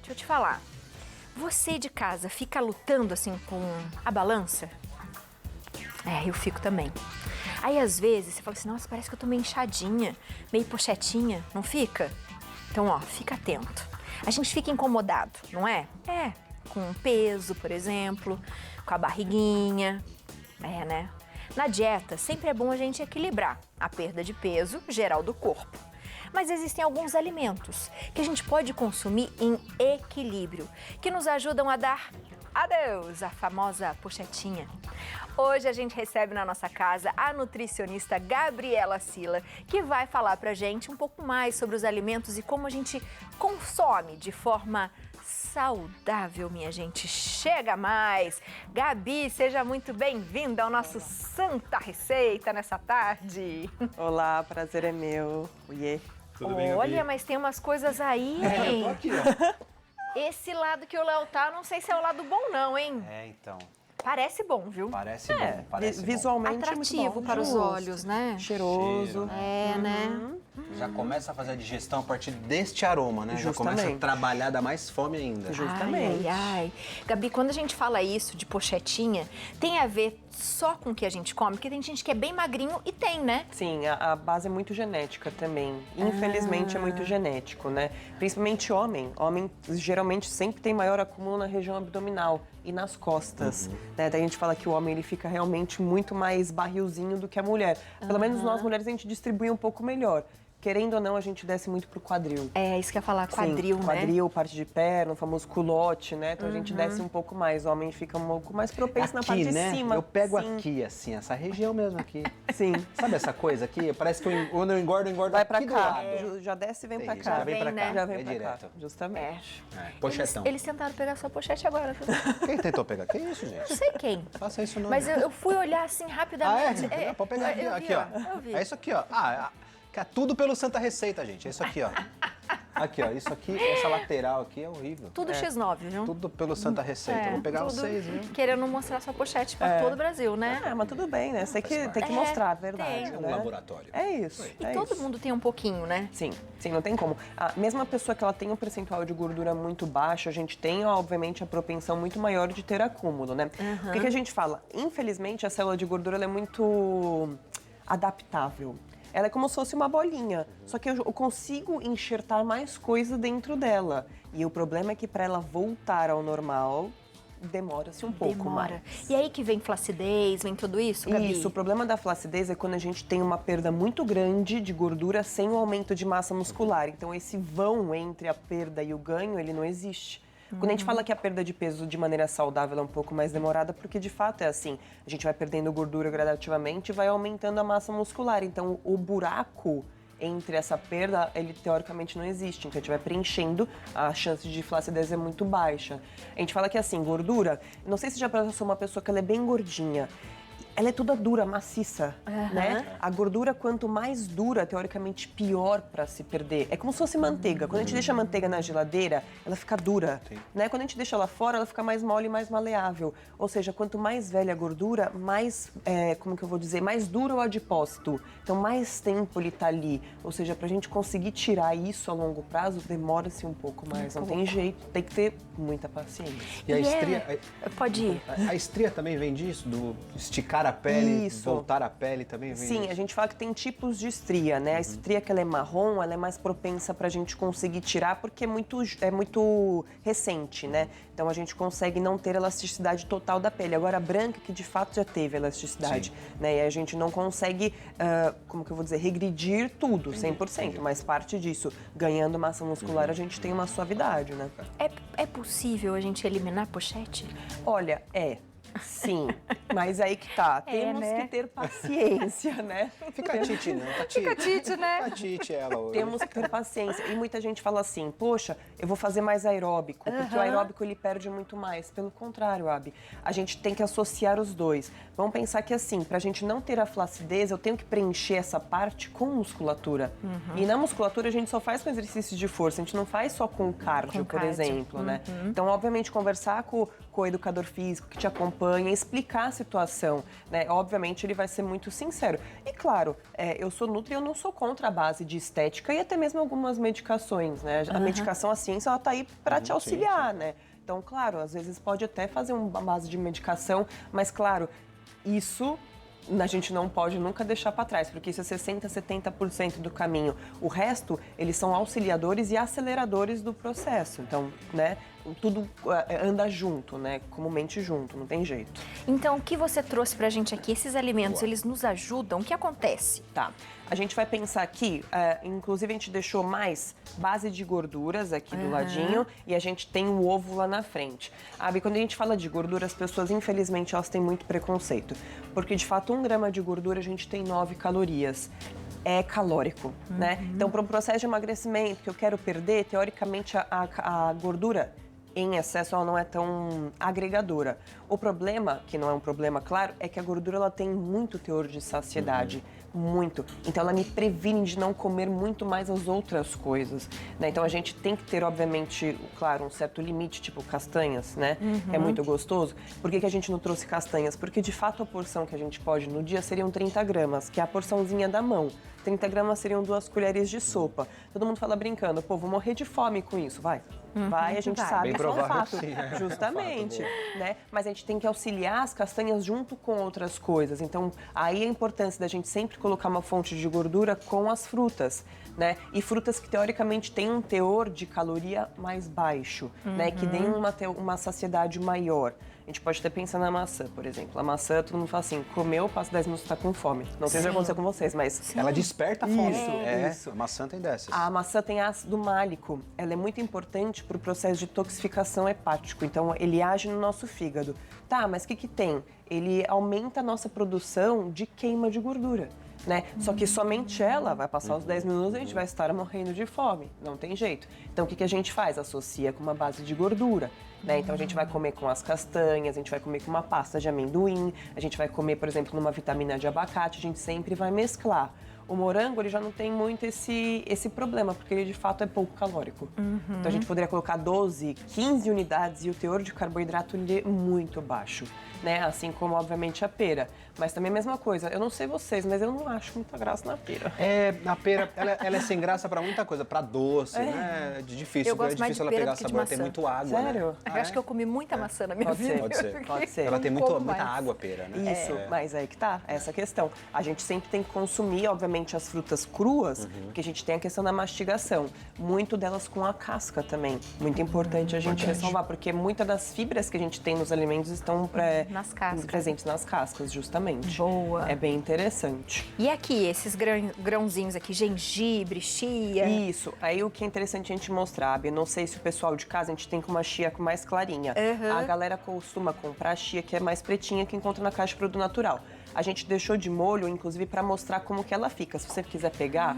deixa eu te falar. Você de casa fica lutando assim com a balança? É, eu fico também. Aí às vezes você fala assim, nossa, parece que eu tô meio inchadinha, meio pochetinha, não fica? Então, ó, fica atento. A gente fica incomodado, não é? É, com o peso, por exemplo, com a barriguinha, né? Na dieta, sempre é bom a gente equilibrar a perda de peso geral do corpo. Mas existem alguns alimentos que a gente pode consumir em equilíbrio, que nos ajudam a dar adeus à famosa pochetinha. Hoje a gente recebe na nossa casa a nutricionista Gabriela Sila, que vai falar pra gente um pouco mais sobre os alimentos e como a gente consome de forma saudável, minha gente. Chega mais! Gabi, seja muito bem-vinda ao nosso Santa Receita nessa tarde. Olá, prazer é meu. Oiê. Tudo bem, Gabi? Olha, mas tem umas coisas aí, hein? Eu tô aqui, ó. Esse lado que o Léo tá, não sei se é o lado bom não, hein? É, então. Parece bom, viu? Parece bom, parece bom. Visualmente é muito Atrativo bom, para os justo. olhos, né? Cheiroso. Cheiro, né? É, né? Já começa a fazer a digestão a partir deste aroma, né? Já Justamente. começa a trabalhar, dá mais fome ainda. Justamente. Ai. Gabi, quando a gente fala isso de pochetinha, tem a ver só com o que a gente come? Porque tem gente que é bem magrinho e tem, né? Sim, a base é muito genética também. Infelizmente é muito genético, né? Principalmente homem. Homem geralmente sempre tem maior acúmulo na região abdominal e nas costas. Né? Daí a gente fala que o homem ele fica realmente muito mais barrilzinho do que a mulher. Pelo menos nós mulheres a gente distribui um pouco melhor. Querendo ou não, a gente desce muito pro quadril. É, isso que eu ia falar, quadril, Sim, né? quadril, parte de perna, o famoso culote, né? Então a gente desce um pouco mais, o homem fica um pouco mais propenso na parte né? de cima. Eu pego Sim. aqui, assim, essa região mesmo aqui. Sim. Sabe essa coisa aqui? Parece que quando eu engordo Vai pra aqui do cá, lado. já desce e vem pra Isso, cá. já vem pra Vem, cá, né? Já vem é pra direto. cá, justamente. É, pochetão. Eles tentaram pegar sua pochete agora, viu? Quem tentou pegar? Que isso, gente? Não sei quem. Faça isso não. Mas eu fui olhar assim Ah, rapidamente. é? Pode pegar aqui, eu vi, aqui, ó. Eu vi. É isso aqui, ó. É tudo pelo Santa Receita, gente. É isso aqui, ó. Aqui, ó. Isso aqui, essa lateral aqui é horrível. Tudo X9, viu? Tudo pelo Santa Receita. É, Vou pegar tudo vocês, viu? querendo mostrar sua pochete pra todo o Brasil, né? Ah, mas tudo bem, né? Você tem que É, mostrar a verdade, tem. É um né? laboratório. É isso. E é todo isso. mundo tem um pouquinho, né? Sim, não tem como. A mesma pessoa que ela tem um percentual de gordura muito baixo, a gente tem, obviamente, a propensão muito maior de ter acúmulo, né? O que a gente fala? Infelizmente, a célula de gordura ela é muito adaptável. Ela é como se fosse uma bolinha, só que eu consigo enxertar mais coisa dentro dela. E o problema é que para ela voltar ao normal, demora-se um pouco mais. E aí que vem flacidez, vem tudo isso, Gabi? Isso, o problema da flacidez é quando a gente tem uma perda muito grande de gordura sem o aumento de massa muscular. Então esse vão entre a perda e o ganho, ele não existe. Quando a gente fala que a perda de peso de maneira saudável é um pouco mais demorada, porque de fato é assim, a gente vai perdendo gordura gradativamente e vai aumentando a massa muscular. Então o buraco entre essa perda, ele teoricamente não existe. Então a gente vai preenchendo, a chance de flacidez é muito baixa. A gente fala que assim, gordura, não sei se já passou uma pessoa que ela é bem gordinha, ela é toda dura, maciça, né? A gordura, quanto mais dura, teoricamente, pior para se perder. É como se fosse manteiga. Quando a gente deixa a manteiga na geladeira, ela fica dura, né? Quando a gente deixa ela fora, ela fica mais mole e mais maleável. Ou seja, quanto mais velha a gordura, mais, como que eu vou dizer, mais duro o adipócito. Então, mais tempo ele tá ali. Ou seja, pra gente conseguir tirar isso a longo prazo, demora-se um pouco mais. Não tem jeito, tem que ter muita paciência. E a estria... Pode ir. A estria também vem disso? Do esticar a pele, Isso. voltar a pele também vem Sim, disso? a gente fala que tem tipos de estria, né? A estria que ela é marrom, ela é mais propensa pra gente conseguir tirar porque é muito recente, né? Então a gente consegue não ter elasticidade total da pele. Agora a branca que de fato já teve elasticidade, né? E a gente não consegue, como que eu vou dizer, regredir tudo, 100%, mas parte disso, ganhando massa muscular, a gente tem uma suavidade, né? É possível a gente eliminar a pochete? Olha, sim, mas aí que tá, temos né? que ter paciência, né? Fica a Tite, não. Fica Tite, né? Fica a Tite, ela hoje. Temos que ter paciência. E muita gente fala assim, poxa, eu vou fazer mais aeróbico, porque o aeróbico ele perde muito mais. Pelo contrário, Abi, a gente tem que associar os dois. Vamos pensar que assim, pra gente não ter a flacidez, eu tenho que preencher essa parte com musculatura. E na musculatura a gente só faz com exercícios de força, a gente não faz só com cardio, por exemplo, né? Então, obviamente, conversar com o educador físico que te acompanha, acompanha, explicar a situação, né? Obviamente ele vai ser muito sincero. E claro, eu sou nutri e eu não sou contra a base de estética e até mesmo algumas medicações, né? A medicação, a ciência, ela tá aí para te auxiliar, né? Então, claro, às vezes pode até fazer uma base de medicação, mas claro, isso a gente não pode nunca deixar para trás, porque isso é 60%, 70% do caminho. O resto, eles são auxiliadores e aceleradores do processo. Então, né, tudo anda junto, né, comumente junto, não tem jeito. Então, o que você trouxe pra gente aqui? Esses alimentos, eles nos ajudam? O que acontece? Tá. A gente vai pensar aqui, inclusive a gente deixou mais base de gorduras aqui do ladinho e a gente tem o ovo lá na frente. Abi, quando a gente fala de gordura, as pessoas, infelizmente, elas têm muito preconceito. Porque, de fato, 1 grama de gordura a gente tem 9 calorias. É calórico, né? Então, para um processo de emagrecimento que eu quero perder, teoricamente, a gordura em excesso ela não é tão agregadora. O problema, que não é um problema claro, é que a gordura ela tem muito teor de saciedade. Muito. Então ela me previne de não comer muito mais as outras coisas, né? Então a gente tem que ter, obviamente, claro, um certo limite, tipo castanhas, né? É muito gostoso. Por que a gente não trouxe castanhas? Porque de fato a porção que a gente pode no dia seriam 30 gramas, que é a porçãozinha da mão. 30 gramas seriam 2 colheres de sopa. Todo mundo fala brincando, pô, vou morrer de fome com isso, vai. Vai, a gente sabe Bem que é um provável fato. que sim, é um Justamente, fato, né? Mas a gente tem que auxiliar as castanhas junto com outras coisas. Então, aí a importância da gente sempre colocar uma fonte de gordura com as frutas, né? E frutas que teoricamente têm um teor de caloria mais baixo, né? Que deem uma saciedade maior. A gente pode até pensar na maçã, por exemplo. A maçã, todo mundo fala assim, comeu, passa 10 minutos, tá com fome. Não sei se vai acontecer com vocês, mas... Ela desperta a fome. Isso. A maçã tem dessas. A maçã tem ácido málico. Ela é muito importante para o processo de toxificação hepático. Então, ele age no nosso fígado. Tá, mas o que tem? Ele aumenta a nossa produção de queima de gordura. Né? Só que somente ela vai passar os 10 minutos e a gente vai estar morrendo de fome. Não tem jeito. Então, o que a gente faz? Associa com uma base de gordura. Né? Então, a gente vai comer com as castanhas, a gente vai comer com uma pasta de amendoim, a gente vai comer, por exemplo, numa vitamina de abacate, a gente sempre vai mesclar. O morango, ele já não tem muito esse problema, porque ele, de fato, é pouco calórico. Então, a gente poderia colocar 12, 15 unidades e o teor de carboidrato, ele é muito baixo, né? Assim como, obviamente, a pera. Mas também a mesma coisa. Eu não sei vocês, mas eu não acho muita graça na pera. A pera, ela é sem graça pra muita coisa, pra doce, né? É difícil, Eu gosto é mais difícil de ela pera pegar do que de sabor, tem maçã. muito água, Sério? né? Eu acho que eu comi muita maçã na minha Pode vida. ser, Pode ser. porque Pode ser. Ela tem não muita como mais. água, a pera, né? Isso, mas aí que tá, essa questão. A gente sempre tem que consumir, obviamente, as frutas cruas, porque a gente tem a questão da mastigação. Muito delas com a casca também. Muito importante a gente ressalvar, porque muitas das fibras que a gente tem nos alimentos estão Nas cascas. presentes nas cascas, justamente. Boa. É bem interessante. E aqui, esses grãozinhos aqui, gengibre, chia. Isso. Aí o que é interessante a gente mostrar, Abi, não sei se o pessoal de casa, a gente tem com uma chia mais clarinha. A galera costuma comprar a chia que é mais pretinha, que encontra na caixa de produto natural. A gente deixou de molho, inclusive, para mostrar como que ela fica. Se você quiser pegar...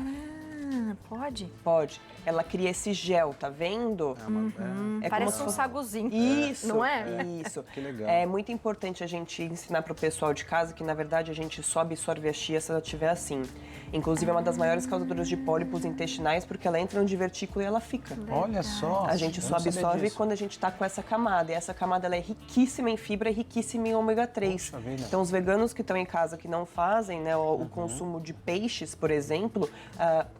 Pode? Pode. Ela cria esse gel, tá vendo? É Parece como se um fosse- saguzinho. Isso, Não é? Isso. Que legal. É muito importante a gente ensinar pro pessoal de casa que, na verdade, a gente só absorve a chia se ela estiver assim. Inclusive, é uma das maiores causadoras de pólipos intestinais, porque ela entra no divertículo e ela fica. Olha só. A gente eu só não sabia absorve disso. quando a gente tá com essa camada. E essa camada ela é riquíssima em fibra e riquíssima em ômega 3. Poxa vida. Então, os veganos que estão em casa que não fazem, né, o consumo de peixes, por exemplo,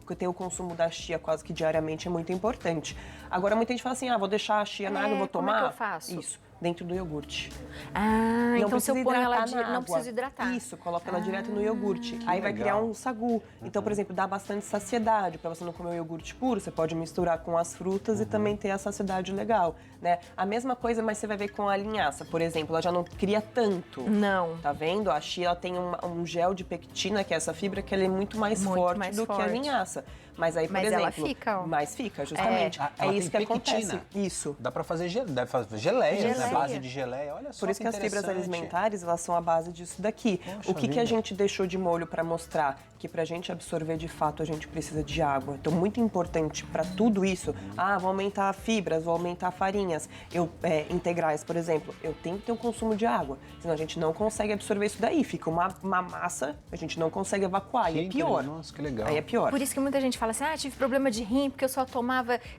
que tem o consumo da chia quase que diariamente, é muito importante. Agora, muita gente fala assim, vou deixar a chia na água, vou como é tomar. que eu faço? Isso, dentro do iogurte. Ah, então se eu precisa ponho ela hidratar na não água. preciso hidratar. Isso, coloca ela direto no iogurte. Aí vai legal. criar um sagu. Então, por exemplo, dá bastante saciedade. Para você não comer o iogurte puro, você pode misturar com as frutas e também ter a saciedade legal, né? A mesma coisa, mas você vai ver com a linhaça, por exemplo, ela já não cria tanto. Não. Tá vendo? A chia ela tem um gel de pectina, que é essa fibra, que ela é muito mais forte mais do que a forte. linhaça. Mas aí, por Mas exemplo... ela fica, ó. Mas fica, justamente. Ah, É ela isso que tem acontece. pectina. Isso. Dá pra fazer, deve fazer geleias, né? Geleia. Base de geleia. Olha só Por isso que as fibras interessante. alimentares, elas são a base disso daqui. Poxa O que a vida. gente deixou de molho para mostrar? Que pra gente absorver de fato, a gente precisa de água. Então, muito importante para tudo isso. Vou aumentar fibras, vou aumentar farinhas. Integrais, por exemplo. Eu tenho que ter um consumo de água. Senão a gente não consegue absorver isso daí. Fica uma massa, a gente não consegue evacuar. E é pior. Nossa, que legal. Aí é pior. Por isso que muita gente fala fala assim, tive problema de rim porque eu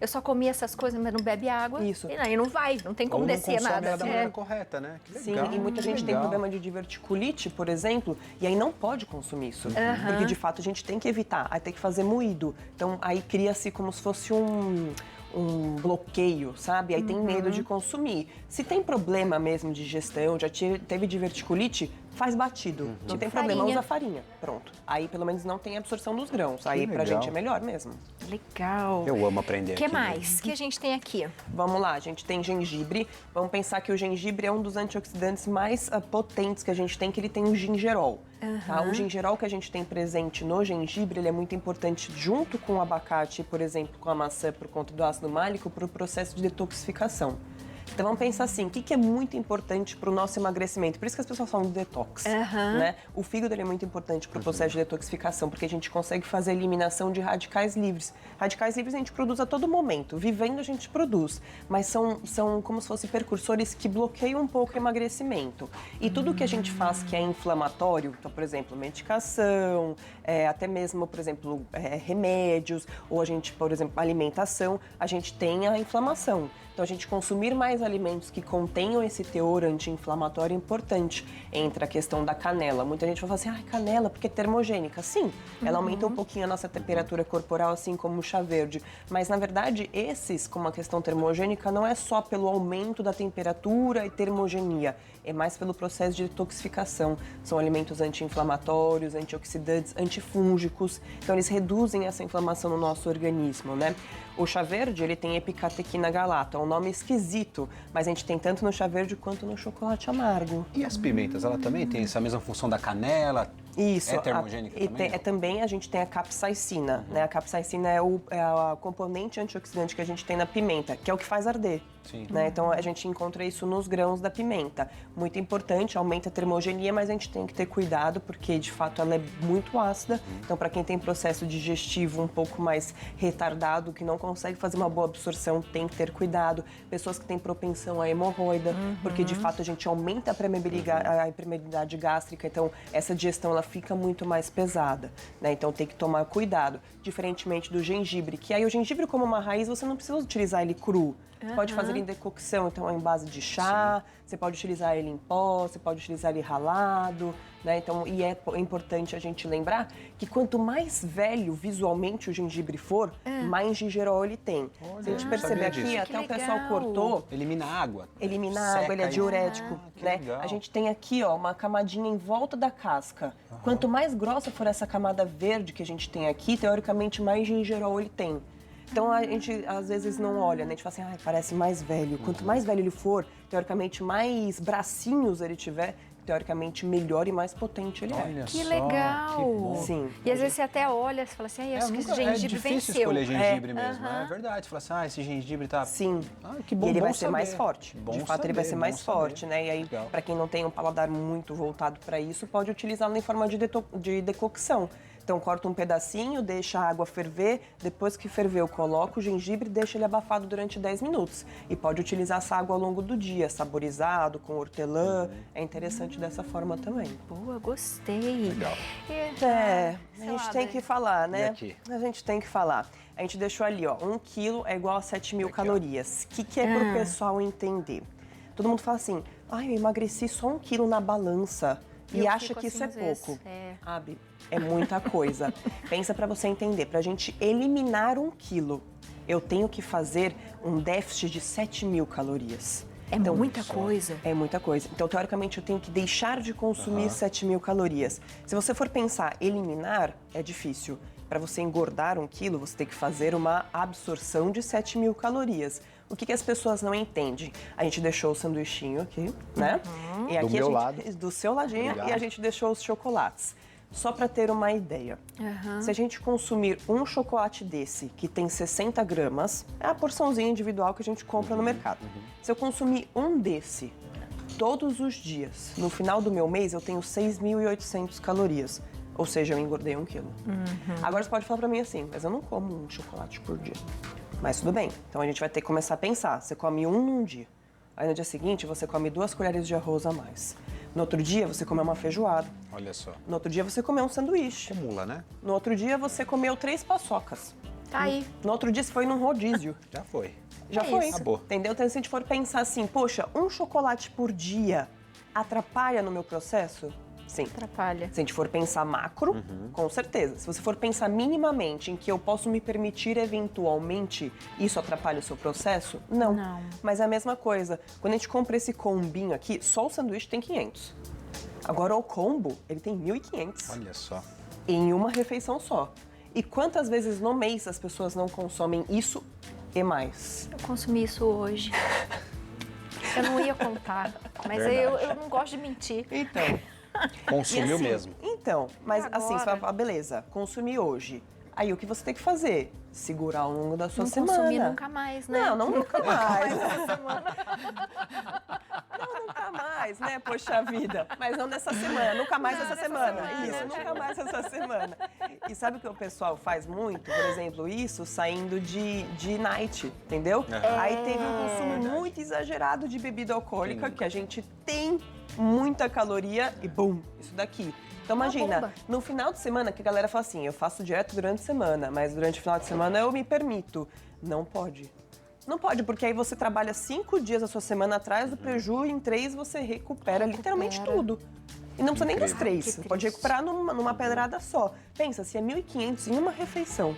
só comia essas coisas, mas não bebe água. Isso. E aí não vai, não tem como Ou não descer consome nada. ela da maneira correta, né? Que Sim, legal, e muita que gente tem legal. problema de diverticulite, por exemplo, e aí não pode consumir isso. Porque, de fato, a gente tem que evitar. Aí tem que fazer moído. Então, aí cria-se como se fosse um bloqueio, sabe? Aí tem medo de consumir. Se tem problema mesmo de digestão, já teve diverticulite, faz batido. Não tem problema, farinha. usa farinha. Pronto. Aí, pelo menos, não tem absorção dos grãos. Aí, pra legal. gente, é melhor mesmo. Legal. Eu amo aprender O que aqui, mais? O que a gente tem aqui? Vamos lá, a gente tem gengibre. Vamos pensar que o gengibre é um dos antioxidantes mais potentes que a gente tem, que ele tem o gingerol. Tá? O gingerol que a gente tem presente no gengibre, ele é muito importante junto com o abacate, por exemplo, com a maçã, por conta do ácido málico, para o processo de detoxificação. Então vamos pensar assim, o que é muito importante para o nosso emagrecimento? Por isso que as pessoas falam de detox, né? O fígado ele é muito importante para o processo de detoxificação, porque a gente consegue fazer a eliminação de radicais livres. Radicais livres a gente produz a todo momento, vivendo a gente produz, mas são como se fossem precursores que bloqueiam um pouco o emagrecimento. E tudo que a gente faz que é inflamatório, então, por exemplo, medicação, até mesmo, por exemplo, remédios, ou a gente, por exemplo, alimentação, a gente tem a inflamação. Então, a gente consumir mais alimentos que contenham esse teor anti-inflamatório é importante. Entra a questão da canela. Muita gente fala assim, canela porque é termogênica. Sim, ela aumenta um pouquinho a nossa temperatura corporal, assim como o chá verde. Mas, na verdade, esses, como a questão termogênica, não é só pelo aumento da temperatura e termogenia. É mais pelo processo de detoxificação. São alimentos anti-inflamatórios, antioxidantes, antifúngicos. Então, eles reduzem essa inflamação no nosso organismo, né? O chá verde, ele tem epicatequina galata, é um nome esquisito, mas a gente tem tanto no chá verde quanto no chocolate amargo. E as pimentas, ela também tem essa mesma função da canela? Isso. É termogênica também? Também a gente tem a capsaicina, né? A capsaicina é a componente antioxidante que a gente tem na pimenta, que é o que faz arder. Sim. Né? Então, a gente encontra isso nos grãos da pimenta. Muito importante, aumenta a termogenia, mas a gente tem que ter cuidado, porque, de fato, ela é muito ácida. Então, para quem tem processo digestivo um pouco mais retardado, que não consegue fazer uma boa absorção, tem que ter cuidado. Pessoas que têm propensão à hemorroida, porque, de fato, a gente aumenta a permeabilidade gástrica. Então, essa digestão, ela fica muito mais pesada, né? Então, tem que tomar cuidado. Diferentemente do gengibre, que aí o gengibre, como uma raiz, você não precisa utilizar ele cru. Você pode fazer em decocção, então é em base de chá, você pode utilizar ele em pó, você pode utilizar ele ralado, né? Então, e é importante a gente lembrar que quanto mais velho visualmente o gengibre for, mais gingerol ele tem. Se a gente perceber aqui, disso. até Que o pessoal legal. cortou, Elimina a água. elimina a água, Seca ele é aí. diurético, Que né? legal. A gente tem aqui, ó, uma camadinha em volta da casca. Quanto mais grossa for essa camada verde que a gente tem aqui, teoricamente mais gingerol ele tem. Então a gente às vezes não olha, né? A gente fala assim, parece mais velho. Quanto mais velho ele for, teoricamente mais bracinhos ele tiver, teoricamente melhor e mais potente ele é. Olha Que só, legal. que bom. Sim. E às vezes você até olha e fala assim, acho que esse gengibre é difícil venceu. escolher gengibre mesmo, é verdade. Você fala assim, esse gengibre tá... Sim. que bom, E ele bom vai ser saber. mais forte. Bom De fato, ele vai saber, ser bom mais saber. forte, né? E aí, Legal. para quem não tem um paladar muito voltado para isso, pode utilizá-lo em forma de decocção. Então, corta um pedacinho, deixa a água ferver. Depois que ferveu, coloca o gengibre e deixa ele abafado durante 10 minutos. E pode utilizar essa água ao longo do dia, saborizado, com hortelã. É interessante dessa forma também. Boa, gostei. Legal. A gente tem que falar, né? E aqui? A gente tem que falar. A gente deixou ali, ó, 1 quilo é igual a 7.000 calorias. O que é pro pessoal entender? Todo mundo fala assim, eu emagreci só 1 quilo na balança. E Eu acha fico que assim isso é às vezes, pouco. é. Sabe? É muita coisa. Pensa pra você entender. Pra gente eliminar 1 quilo, eu tenho que fazer um déficit de 7.000 calorias. É muita coisa. É muita coisa. Então, teoricamente, eu tenho que deixar de consumir 7.000 calorias. Se você for pensar eliminar, é difícil. Para você engordar 1 quilo, você tem que fazer uma absorção de 7.000 calorias. O que as pessoas não entendem? A gente deixou o sanduichinho aqui, né? E aqui meu lado. Do seu ladinho. Obrigado. E a gente deixou os chocolates. Só para ter uma ideia. Se a gente consumir um chocolate desse, que tem 60 gramas, é a porçãozinha individual que a gente compra no mercado. Se eu consumir um desse todos os dias, no final do meu mês, eu tenho 6.800 calorias. Ou seja, eu engordei 1 quilo. Agora você pode falar pra mim assim, mas eu não como um chocolate por dia. Mas tudo bem. Então a gente vai ter que começar a pensar. Você come um num dia. Aí no dia seguinte você come 2 colheres de arroz a mais. No outro dia, você comeu uma feijoada. Olha só. No outro dia, você comeu um sanduíche. Acumula, né? No outro dia, você comeu 3 paçocas. Tá aí. No outro dia, você foi num rodízio. Já foi. Já É foi. isso. Acabou. Entendeu? Então, se a gente for pensar assim, poxa, um chocolate por dia atrapalha no meu processo? Sim. Atrapalha. Se a gente for pensar macro, com certeza. Se você for pensar minimamente em que eu posso me permitir eventualmente, isso atrapalha o seu processo? Não. Não. Mas é a mesma coisa. Quando a gente compra esse combinho aqui, só o sanduíche tem 500. Agora o combo, ele tem 1.500 Olha só. em uma refeição só. E quantas vezes no mês as pessoas não consomem isso e mais? Eu consumi isso hoje. Eu não ia contar, mas eu não gosto de mentir. Então, Consumiu E assim, mesmo. Então, mas Agora? assim, você vai falar, beleza, consumi hoje. Aí o que você tem que fazer? Segurar ao longo da sua Não semana. consumir nunca mais, né? Não nunca mais. Essa semana. Não, nunca mais, né? Poxa vida. Mas não nessa semana, nunca mais Não, essa nessa semana. semana. Isso, nunca mais essa semana. E sabe o que o pessoal faz muito? Por exemplo, isso saindo de night, entendeu? Aí teve um consumo muito exagerado de bebida alcoólica, que a gente tem muita caloria e bum, isso daqui. Então Uma imagina, bomba. no final de semana que a galera fala assim, eu faço dieta durante a semana, mas durante o final de semana eu me permito. Não pode. Não pode, porque aí você trabalha 5 dias da sua semana atrás do preju e em 3 você recupera literalmente tudo. E não precisa nem dos Incrível. 3, Que você pode triste. recuperar numa pedrada só. Pensa, se é 1.500 em uma refeição,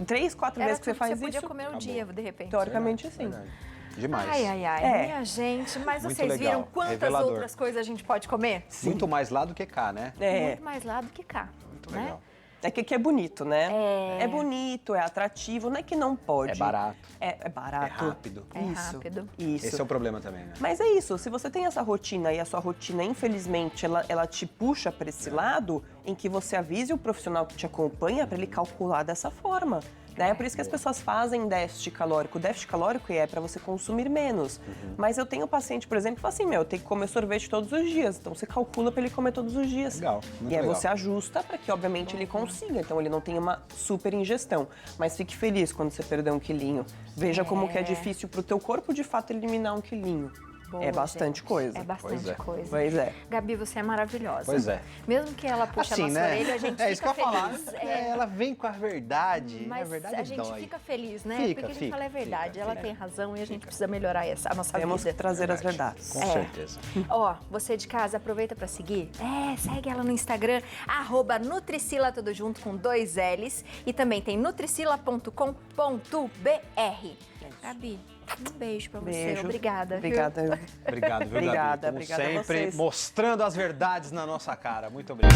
3, 4 Era vezes que você tudo faz você podia isso, comer um Acabou. dia, de repente. teoricamente sim. Verdade. Demais. Ai, ai, ai. É. Minha gente, mas Muito vocês legal. viram quantas Revelador. outras coisas a gente pode comer? Muito mais lá do que cá, né? É. Muito mais lá do que cá. Muito né? legal. É que aqui é bonito, né? É. É bonito, é atrativo, não é que não pode. É barato. É barato. É rápido. É Isso. rápido. Isso. Esse é o problema também, né? Mas é isso, se você tem essa rotina e a sua rotina, infelizmente, ela te puxa para esse lado, em que você avise o profissional que te acompanha para ele calcular dessa forma. Né? É por isso que as pessoas fazem déficit calórico. O déficit calórico é para você consumir menos. Mas eu tenho paciente, por exemplo, que fala assim, eu tenho que comer sorvete todos os dias. Então você calcula para ele comer todos os dias. Legal, muito E aí legal. você ajusta para que, obviamente, ele consiga. Então ele não tenha uma super ingestão. Mas fique feliz quando você perder 1 quilinho. Veja como que é difícil para o teu corpo, de fato, eliminar 1 quilinho. Boa, é bastante gente. coisa. É bastante Pois é. coisa. Pois é. Gabi, você é maravilhosa. Pois é. Mesmo que ela puxe Assim, a nossa né? orelha, a gente É isso que fica eu ia falar. feliz. É, ela vem com a verdade. Mas a verdade a gente dói. fica feliz, né? Fica, Porque a gente fica, fala é verdade. fica, ela fica. tem razão e a gente precisa melhorar a nossa Temos que vida. trazer as verdades. Com certeza. Ó, você de casa, aproveita pra seguir. Segue ela no Instagram, @Nutricila, tudo junto com 2 L's. E também tem nutricila.com.br. Gabi, um beijo pra você. Beijo. Obrigada. viu? Obrigada. Obrigado, viu, Obrigada, Gabi? Como obrigada a sempre, vocês. mostrando as verdades na nossa cara. Muito obrigado.